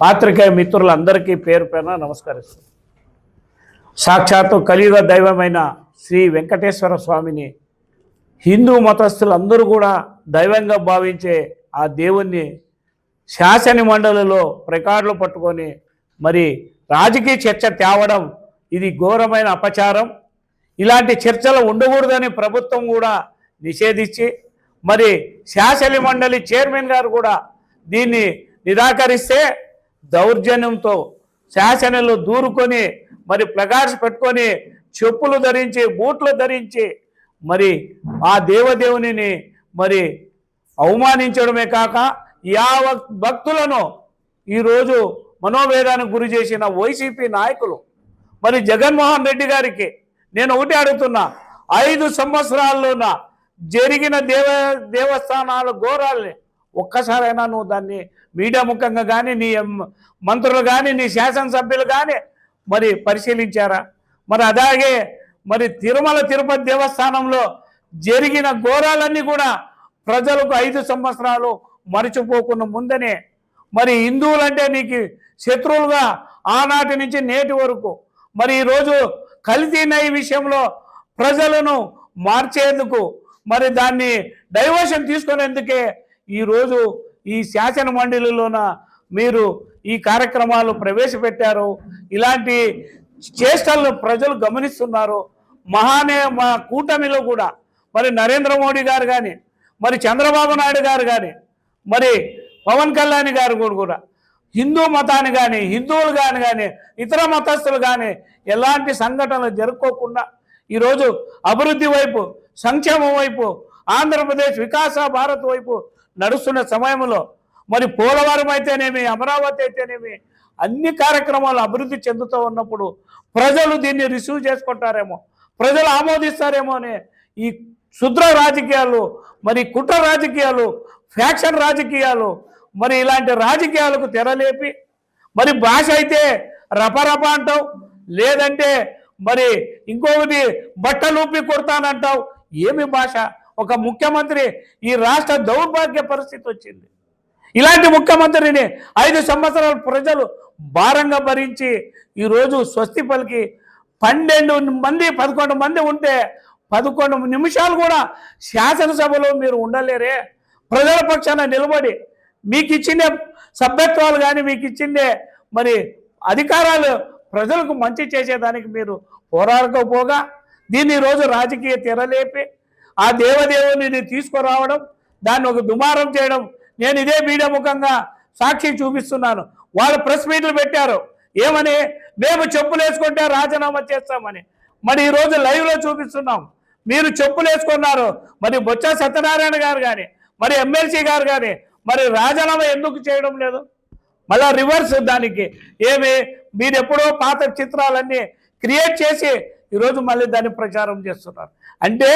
పాత్రికేయ మిత్రులందరికీ పేరు పేరున నమస్కరిస్తున్నాను. సాక్షాత్తు కలియుగ దైవమైన శ్రీ వెంకటేశ్వర స్వామిని హిందూ మతస్థులందరూ కూడా దైవంగా భావించే ఆ దేవుణ్ణి శాసన మండలిలో రికార్డులు పట్టుకొని మరి రాజకీయ చర్చ తేవడం ఇది ఘోరమైన అపచారం. ఇలాంటి చర్చలు ఉండకూడదని ప్రభుత్వం కూడా నిషేధించి మరి శాసన మండలి చైర్మన్ గారు కూడా దీన్ని నిరాకరిస్తే దౌర్జన్యంతో శాసనలో దూరుకొని మరి ప్లకార్డ్స్ పెట్టుకొని చెప్పులు ధరించి బూట్లు ధరించి మరి ఆ దేవదేవుని మరి అవమానించడమే కాక యావత్ భక్తులను ఈరోజు మనోవేదానికి గురి చేసిన వైసీపీ నాయకులు మరి జగన్మోహన్ రెడ్డి గారికి నేను ఒకటి అడుగుతున్నా, 5 సంవత్సరాల్లోన జరిగిన దేవస్థానాల ఘోరాల్ని ఒక్కసారైనా నువ్వు దాన్ని మీడియా ముఖంగా కానీ నీ మంత్రులు కానీ నీ శాసనసభ్యులు కానీ మరి పరిశీలించారా? మరి అలాగే మరి తిరుమల తిరుపతి దేవస్థానంలో జరిగిన ఘోరాలన్నీ కూడా ప్రజలకు 5 సంవత్సరాలు మరిచిపోకుండా ముందనే మరి హిందువులంటే నీకు శత్రువులుగా ఆనాటి నుంచి నేటి వరకు మరి ఈరోజు కల్తీ నెయ్యి విషయంలో ప్రజలను మార్చేందుకు మరి దాన్ని డైవర్షన్ తీసుకునేందుకే ఈరోజు ఈ శాసన మండలిలోన మీరు ఈ కార్యక్రమాలు ప్రవేశపెట్టారు. ఇలాంటి చేష్టలను ప్రజలు గమనిస్తున్నారు. మా కూటమిలో కూడా మరి నరేంద్ర మోడీ గారు కానీ మరి చంద్రబాబు నాయుడు గారు కానీ మరి పవన్ కళ్యాణ్ గారు కూడా హిందూ మతాన్ని కానీ హిందువులు కానీ ఇతర మతస్థులు కానీ ఎలాంటి సంఘటనలు జరుపుకోకుండా ఈరోజు అభివృద్ధి వైపు సంక్షేమం వైపు ఆంధ్రప్రదేశ్ వికాస భారత్ వైపు నడుస్తున్న సమయంలో మరి పోలవరం అయితేనేమి అమరావతి అయితేనేమి అన్ని కార్యక్రమాలు అభివృద్ధి చెందుతూ ఉన్నప్పుడు ప్రజలు దీన్ని రిసీవ్ చేసుకుంటారేమో, ప్రజలు ఆమోదిస్తారేమో అనే ఈ శుద్ర రాజకీయాలు మరి కుట్ర రాజకీయాలు ఫ్యాక్షన్ రాజకీయాలు మరి ఇలాంటి రాజకీయాలకు తెరలేపి మరి భాష అయితే రపరప అంటావు, లేదంటే మరి ఇంకొకటి బట్టలూపి కొడతానంటావు. ఏమి భాష? ఒక ముఖ్యమంత్రి ఈ రాష్ట్ర దౌర్భాగ్య పరిస్థితి వచ్చింది. ఇలాంటి ముఖ్యమంత్రిని 5 సంవత్సరాల ప్రజలు భారంగా భరించి ఈరోజు స్వస్తి పలికి 11 మంది ఉంటే 11 నిమిషాలు కూడా శాసనసభలో మీరు ఉండలేరే? ప్రజల పక్షాన నిలబడి మీకు ఇచ్చిందే సభ్యత్వాలు కానీ మీకు ఇచ్చిందే మరి అధికారాలు ప్రజలకు మంచి చేసేదానికి మీరు పోరాడకపోగా దీన్ని ఈరోజు రాజకీయ తెరలేపి ఆ దేవదేవుని తీసుకురావడం, దాన్ని ఒక దుమారం చేయడం. నేను ఇదే మీడియా ముఖంగా సాక్షి చూపిస్తున్నాను. వాళ్ళు ప్రెస్ మీట్లు పెట్టారు ఏమని, మేము చెప్పులు వేసుకుంటే రాజీనామా చేస్తామని. మరి ఈరోజు లైవ్లో చూపిస్తున్నాం, మీరు చెప్పులు వేసుకున్నారు. మరి బొత్స సత్యనారాయణ గారు కానీ మరి ఎమ్మెల్సీ గారు కానీ మరి రాజీనామా ఎందుకు చేయడం లేదు? మళ్ళా రివర్స్ దానికి ఏమి మీరు ఎప్పుడో పాత చిత్రాలన్నీ క్రియేట్ చేసి ఈరోజు మళ్ళీ దాన్ని ప్రచారం చేస్తున్నారు. అంటే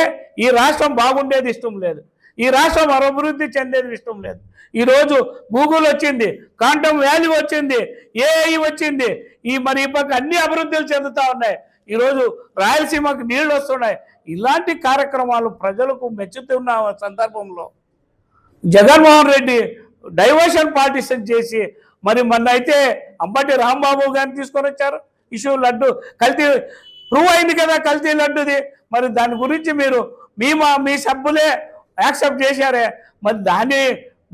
ఈ రాష్ట్రం బాగుండేది ఇష్టం లేదు, ఈ రాష్ట్రం అభివృద్ధి చెందేది ఇష్టం లేదు. ఈరోజు గూగుల్ వచ్చింది, క్వాంటమ్ వ్యాలీ వచ్చింది, ఏఐ వచ్చింది, ఈ పక్క అన్ని అభివృద్ధులు చెందుతూ ఉన్నాయి. ఈరోజు రాయలసీమకు నీళ్లు వస్తున్నాయి. ఇలాంటి కార్యక్రమాలు ప్రజలకు మెచ్చుతున్న సందర్భంలో జగన్మోహన్ రెడ్డి డైవర్షన్ పార్టిషన్ చేసి మరి మొన్న అయితే అంబటి రాంబాబు గారిని తీసుకొని వచ్చారు. ఇష్యూ లడ్డు కల్తీ ప్రూవ్ అయింది కదా, కల్తీ లడ్డుది. మరి దాని గురించి మీరు మీ సభ్యులే యాక్సెప్ట్ చేశారే, మరి దాన్ని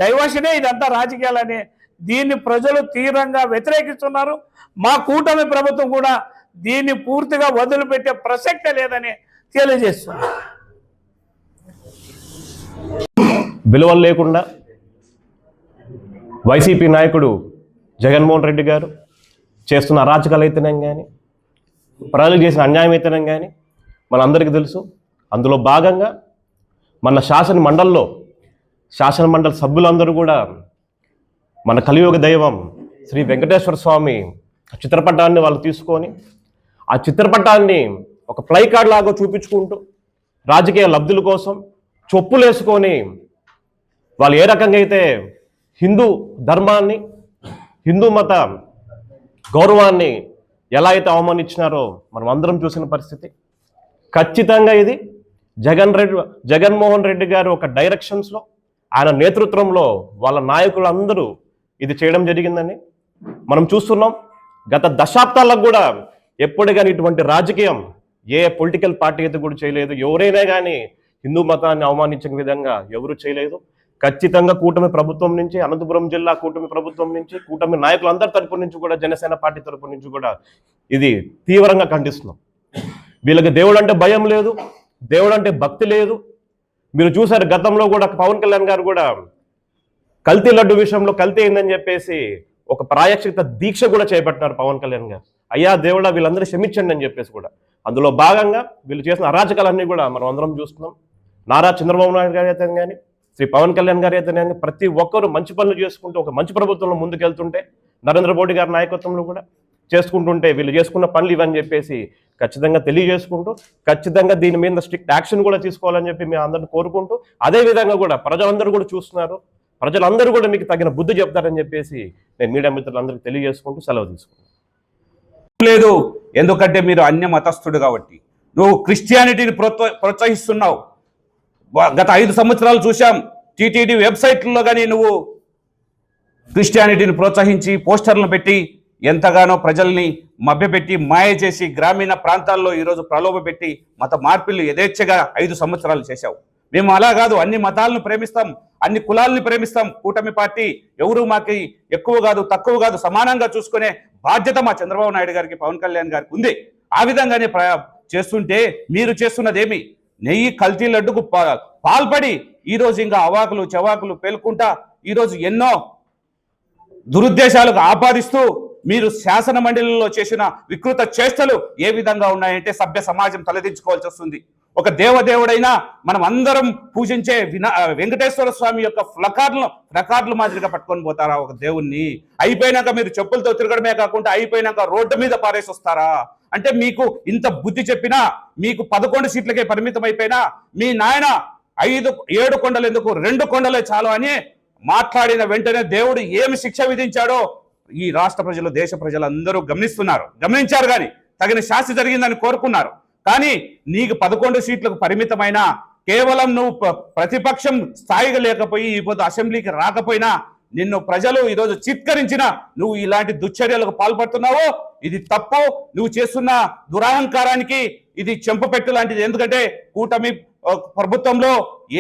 డైవర్షనే ఇదంతా రాజకీయాలని దీన్ని ప్రజలు తీవ్రంగా వ్యతిరేకిస్తున్నారు. మా కూటమి ప్రభుత్వం కూడా దీన్ని పూర్తిగా వదిలిపెట్టే ప్రసక్తే లేదని తెలియజేస్తున్నారు. విలువలు లేకుండా వైసీపీ నాయకుడు జగన్మోహన్ రెడ్డి గారు చేస్తున్న అరాచకాలు అయితేనే కానీ ప్రజలకు చేసిన అన్యాయం అయితేనే కానీ మనందరికీ తెలుసు. అందులో భాగంగా మన శాసన మండలి సభ్యులందరూ కూడా మన కలియుగ దైవం శ్రీ వెంకటేశ్వర స్వామి చిత్రపటాన్ని వాళ్ళు తీసుకొని ఆ చిత్రపటాన్ని ఒక ప్లై కార్డ్ లాగా చూపించుకుంటూ రాజకీయ లబ్ధుల కోసం చొప్పులు వేసుకొని వాళ్ళు ఏ రకంగా అయితే హిందూ ధర్మాన్ని హిందూ మత గౌరవాన్ని ఎలా అయితే అవమానించినారో మనం అందరం చూసిన పరిస్థితి. ఖచ్చితంగా ఇది జగన్మోహన్ రెడ్డి గారు ఒక డైరెక్షన్స్లో ఆయన నేతృత్వంలో వాళ్ళ నాయకులందరూ ఇది చేయడం జరిగిందని మనం చూస్తున్నాం. గత దశాబ్దాలకు కూడా ఎప్పుడు కానీ ఇటువంటి రాజకీయం ఏ పొలిటికల్ పార్టీ అయితే కూడా చేయలేదు. ఎవరైనా కానీ హిందూ మతాన్ని అవమానించే విధంగా ఎవరు చేయలేదు. ఖచ్చితంగా కూటమి ప్రభుత్వం నుంచి, అనంతపురం జిల్లా కూటమి ప్రభుత్వం నుంచి, కూటమి నాయకులందరి తరపు నుంచి కూడా, జనసేన పార్టీ తరపు నుంచి కూడా ఇది తీవ్రంగా ఖండిస్తున్నాం. వీళ్ళకి దేవుడు అంటే భయం లేదు, దేవుడు అంటే భక్తి లేదు. మీరు చూసారు గతంలో కూడా పవన్ కళ్యాణ్ గారు కూడా కల్తీ లడ్డు విషయంలో కల్తీ అయిందని చెప్పేసి ఒక ప్రాయశ్చిత దీక్ష కూడా చేపట్టినారు పవన్ కళ్యాణ్ గారు. అయ్యా దేవుడా వీళ్ళందరూ క్షమించండి అని చెప్పేసి కూడా. అందులో భాగంగా వీళ్ళు చేసిన అరాచకాలన్నీ కూడా మనం అందరం చూస్తున్నాం. నారా చంద్రబాబు నాయుడు గారు అయితే కానీ, శ్రీ పవన్ కళ్యాణ్ గారు అయితే కానీ ప్రతి ఒక్కరూ మంచి పనులు చేసుకుంటూ ఒక మంచి ప్రభుత్వంలో ముందుకెళ్తుంటే, నరేంద్ర మోడీ గారి నాయకత్వంలో కూడా చేసుకుంటుంటే వీళ్ళు చేసుకున్న పనులు ఇవని చెప్పేసి ఖచ్చితంగా తెలియజేసుకుంటూ, ఖచ్చితంగా దీని మీద స్ట్రిక్ట్ యాక్షన్ కూడా తీసుకోవాలని చెప్పి మేము అందరిని కోరుకుంటూ, అదేవిధంగా కూడా ప్రజలందరూ కూడా చూస్తున్నారు, ప్రజలందరూ కూడా మీకు తగిన బుద్ధి చెప్తారని చెప్పేసి నేను మీడియా మిత్రులందరికీ తెలియజేసుకుంటూ సెలవు తీసుకుంటాను. లేదు, ఎందుకంటే మీరు అన్య మతస్థుడు కాబట్టి. నువ్వు క్రిస్టియానిటీని ప్రోత్సహిస్తున్నావు. గత 5 సంవత్సరాలు చూసాం టీటీడీ వెబ్సైట్లో కానీ నువ్వు క్రిస్టియానిటీని ప్రోత్సహించి పోస్టర్లను పెట్టి ఎంతగానో ప్రజల్ని మభ్యపెట్టి మాయ చేసి గ్రామీణ ప్రాంతాల్లో ఈరోజు ప్రలోభపెట్టి మత మార్పులు యథేచ్ఛగా 5 సంవత్సరాలు చేశావు. మేము అలా కాదు, అన్ని మతాలను ప్రేమిస్తాం, అన్ని కులాలని ప్రేమిస్తాం. కూటమి పార్టీ ఎవరు మాకు ఎక్కువ కాదు తక్కువ కాదు సమానంగా చూసుకునే బాధ్యత మా చంద్రబాబు నాయుడు గారికి, పవన్ కళ్యాణ్ గారికి ఉంది. ఆ విధంగానే చేస్తుంటే మీరు చేస్తున్నదేమి? నెయ్యి కల్తీ లడ్డుకు పాల్పడి ఈరోజు ఇంకా అవాకులు చవాకులు పేలుకుంటా ఈరోజు ఎన్నో దురుద్దేశాలకు ఆపాదిస్తూ మీరు శాసన మండలిలో చేసిన వికృత చేష్టలు ఏ విధంగా ఉన్నాయంటే సభ్య సమాజం తలదించుకోవాల్సి వస్తుంది. ఒక దేవదేవుడైనా మనం అందరం పూజించే వెంకటేశ్వర స్వామి యొక్క ఫ్లకార్లు మాదిరిగా పట్టుకొని పోతారా ఒక దేవుణ్ణి? అయిపోయినాక మీరు చెప్పులతో తిరగడమే కాకుండా అయిపోయినాక రోడ్డు మీద పారేసి వస్తారా? అంటే మీకు ఇంత బుద్ధి చెప్పినా, మీకు 11 సీట్లకే పరిమితం అయిపోయినా, మీ నాయన 7 కొండలు ఎందుకు 2 కొండలే చాలు అని మాట్లాడిన వెంటనే దేవుడు ఏమి శిక్ష విధించాడో ఈ రాష్ట్ర ప్రజలు, దేశ ప్రజలందరూ గమనించారు కానీ తగిన శాస్తి జరిగిందని కోరుకున్నారు. కానీ నీకు 11 సీట్లకు పరిమితమైన కేవలం నువ్వు ప్రతిపక్షం స్థాయిగా లేకపోయి ఈరోజు అసెంబ్లీకి రాకపోయినా నిన్ను ప్రజలు ఈరోజు చిత్కరించిన నువ్వు ఇలాంటి దుశ్చర్యలకు పాల్పడుతున్నావో ఇది తప్పు. నువ్వు చేస్తున్న దురహంకారానికి ఇది చెంపపెట్టు లాంటిది. ఎందుకంటే కూటమి ప్రభుత్వంలో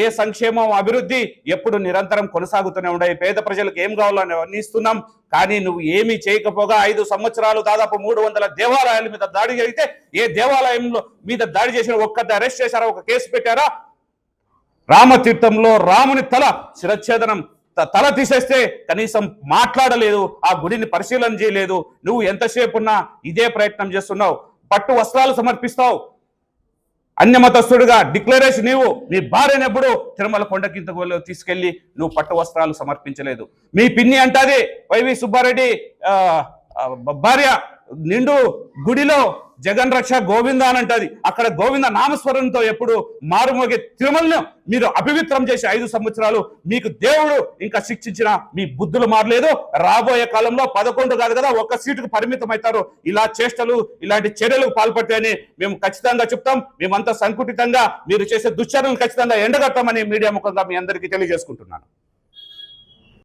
ఏ సంక్షేమం అభివృద్ధి ఎప్పుడు నిరంతరం కొనసాగుతూనే ఉన్నాయి. పేద ప్రజలకు ఏం కావాలని వర్ణిస్తున్నాం. కానీ నువ్వు ఏమీ చేయకపోగా 5 సంవత్సరాలు దాదాపు 300 దేవాలయాల మీద దాడి జరిగితే ఏ దేవాలయంలో మీద దాడి చేసిన ఒక్కరిని అరెస్ట్ చేశారా? ఒక కేసు పెట్టారా? రామతీర్థంలో రాముని శిరచ్ఛేదనం తల తీసేస్తే కనీసం మాట్లాడలేదు, ఆ గుడిని పరిశీలన చేయలేదు. నువ్వు ఎంతసేపు ఉన్నా ఇదే ప్రయత్నం చేస్తున్నావు. పట్టు వస్త్రాలు సమర్పిస్తావు, అన్యమతస్థుడిగా డిక్లరేషన్ నీవు నీ భార్యనెప్పుడు తిరుమల కొండకింత తీసుకెళ్లి నువ్వు పట్టు వస్త్రాలు సమర్పించలేదు. మీ పిన్ని అంటాది వైవి సుబ్బారెడ్డి భార్య నిండు గుడిలో జగన్ రక్ష గోవింద అని అంటది. అక్కడ గోవింద నామస్వరంతో ఎప్పుడు మారుమోగే తిరుమలను మీరు అపవిత్రం చేసి 5 సంవత్సరాలు మీకు దేవుడు ఇంకా శిక్షించిన మీ బుద్ధులు మారలేదు. రాబోయే కాలంలో 11 కాదు కదా 1 సీటుకు పరిమితం అవుతారు. ఇలా చేష్టలు ఇలాంటి చర్యలకు పాల్పడితేనే మేము ఖచ్చితంగా చెప్తాం. మేమంతా సంకుటితంగా మీరు చేసే దుశ్చర్యలను ఖచ్చితంగా ఎండగడతామని మీడియా ముఖంగా మీ అందరికీ తెలియజేసుకుంటున్నాను.